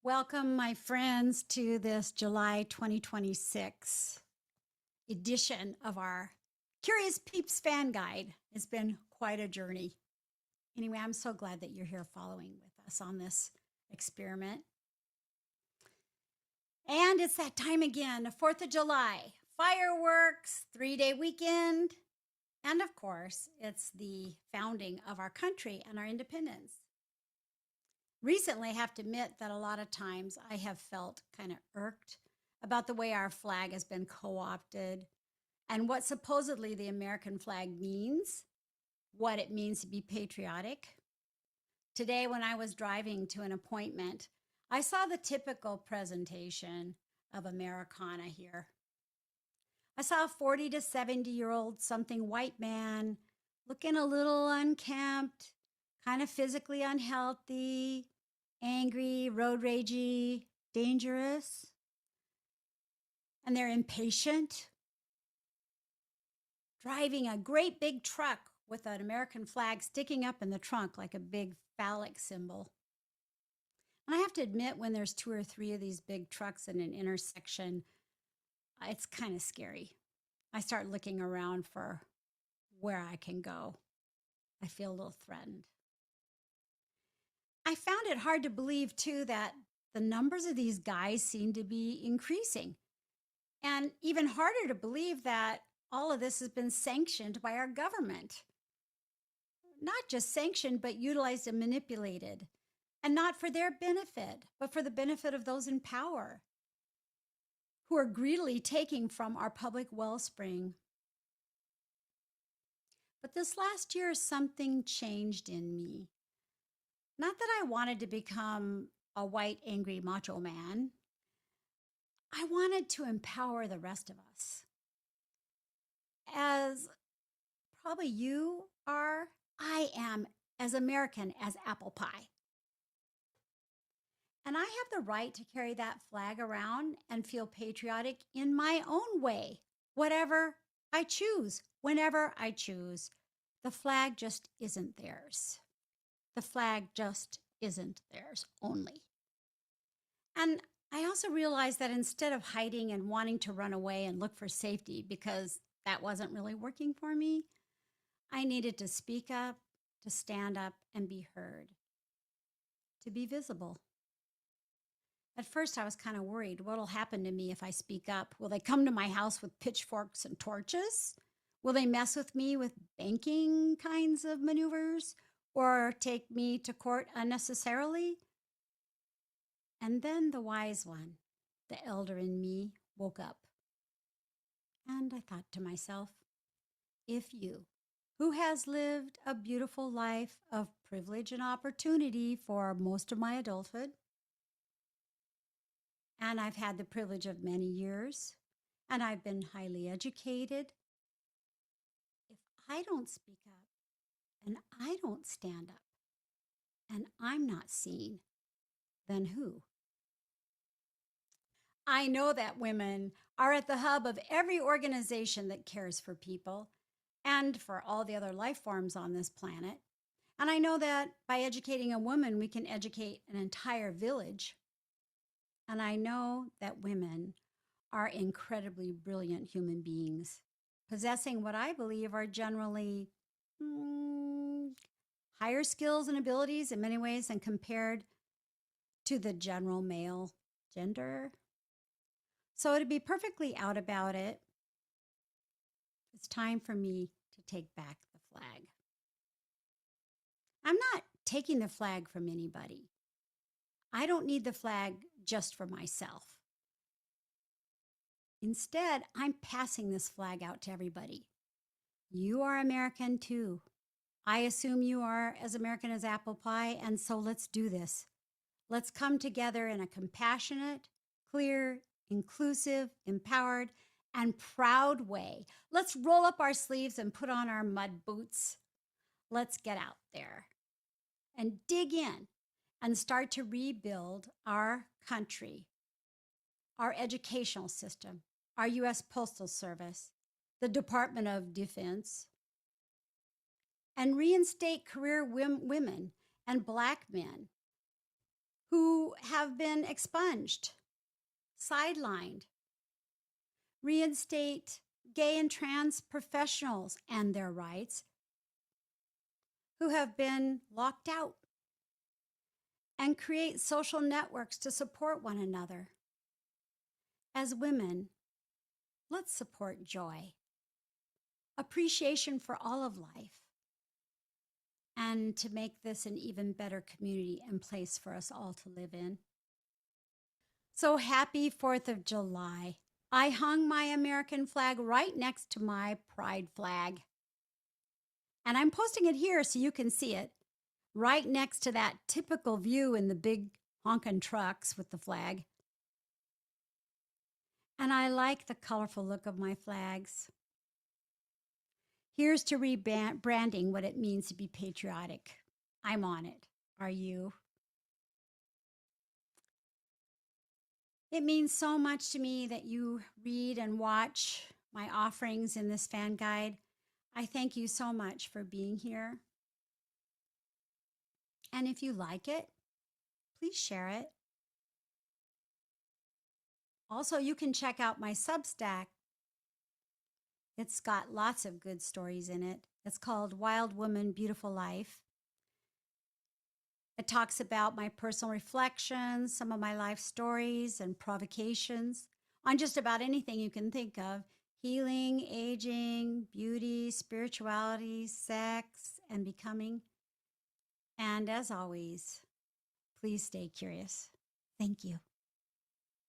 Welcome, my friends, to this July 2026 edition of our Curious Peeps Fan Guide. It's been quite a journey. Anyway, I'm so glad that you're here following with us on this experiment. And it's that time again, the 4th of July, fireworks, 3-day weekend. And of course, it's the founding of our country and our independence. Recently, I have to admit that a lot of times I have felt kind of irked about the way our flag has been co-opted and what supposedly the American flag means, what it means to be patriotic. Today, when I was driving to an appointment, I saw the typical presentation of Americana here. I saw a 40 to 70-year-old something white man looking a little unkempt, kind of physically unhealthy, angry, road ragey, dangerous. And they're impatient, driving a great big truck with an American flag sticking up in the trunk like a big phallic symbol. And I have to admit, when there's 2 or 3 of these big trucks in an intersection, it's kind of scary. I start looking around for where I can go. I feel a little threatened. I found it hard to believe, too, that the numbers of these guys seem to be increasing. And even harder to believe that all of this has been sanctioned by our government. Not just sanctioned, but utilized and manipulated. And not for their benefit, but for the benefit of those in power, who are greedily taking from our public wellspring. But this last year, something changed in me. Not that I wanted to become a white, angry macho man. I wanted to empower the rest of us. As probably you are, I am as American as apple pie. And I have the right to carry that flag around and feel patriotic in my own way, whatever I choose, whenever I choose. The flag just isn't theirs. The flag just isn't theirs only. And I also realized that instead of hiding and wanting to run away and look for safety because that wasn't really working for me, I needed to speak up, to stand up and be heard, to be visible. At first, I was kind of worried. What'll happen to me if I speak up? Will they come to my house with pitchforks and torches? Will they mess with me with banking kinds of maneuvers or take me to court unnecessarily? And then the wise one, the elder in me, woke up. And I thought to myself, if you, who has lived a beautiful life of privilege and opportunity for most of my adulthood, and I've had the privilege of many years, and I've been highly educated. If I don't speak up and I don't stand up and I'm not seen, then who? I know that women are at the hub of every organization that cares for people and for all the other life forms on this planet. And I know that by educating a woman, we can educate an entire village. And I know that women are incredibly brilliant human beings, possessing what I believe are generally higher skills and abilities in many ways than compared to the general male gender. So to be perfectly out about it, it's time for me to take back the flag. I'm not taking the flag from anybody. I don't need the flag just for myself. Instead, I'm passing this flag out to everybody. You are American too. I assume you are as American as apple pie, and so let's do this. Let's come together in a compassionate, clear, inclusive, empowered, and proud way. Let's roll up our sleeves and put on our mud boots. Let's get out there and dig in and start to rebuild our country, our educational system, our U.S. Postal Service, the Department of Defense, and reinstate career women and Black men who have been expunged, sidelined, reinstate gay and trans professionals and their rights who have been locked out, and create social networks to support one another. As women, let's support joy, appreciation for all of life, and to make this an even better community and place for us all to live in. So happy 4th of July. I hung my American flag right next to my pride flag. And I'm posting it here so you can see it, right next to that typical view in the big honkin' trucks with the flag. And I like the colorful look of my flags. Here's to rebranding what it means to be patriotic. I'm on it. Are you? It means so much to me that you read and watch my offerings in this fan guide. I thank you so much for being here. And if you like it, please share it. Also, you can check out my Substack. It's got lots of good stories in it. It's called Wild Woman, Beautiful Life. It talks about my personal reflections, some of my life stories and provocations on just about anything you can think of: healing, aging, beauty, spirituality, sex, and becoming. And as always, please stay curious. Thank you.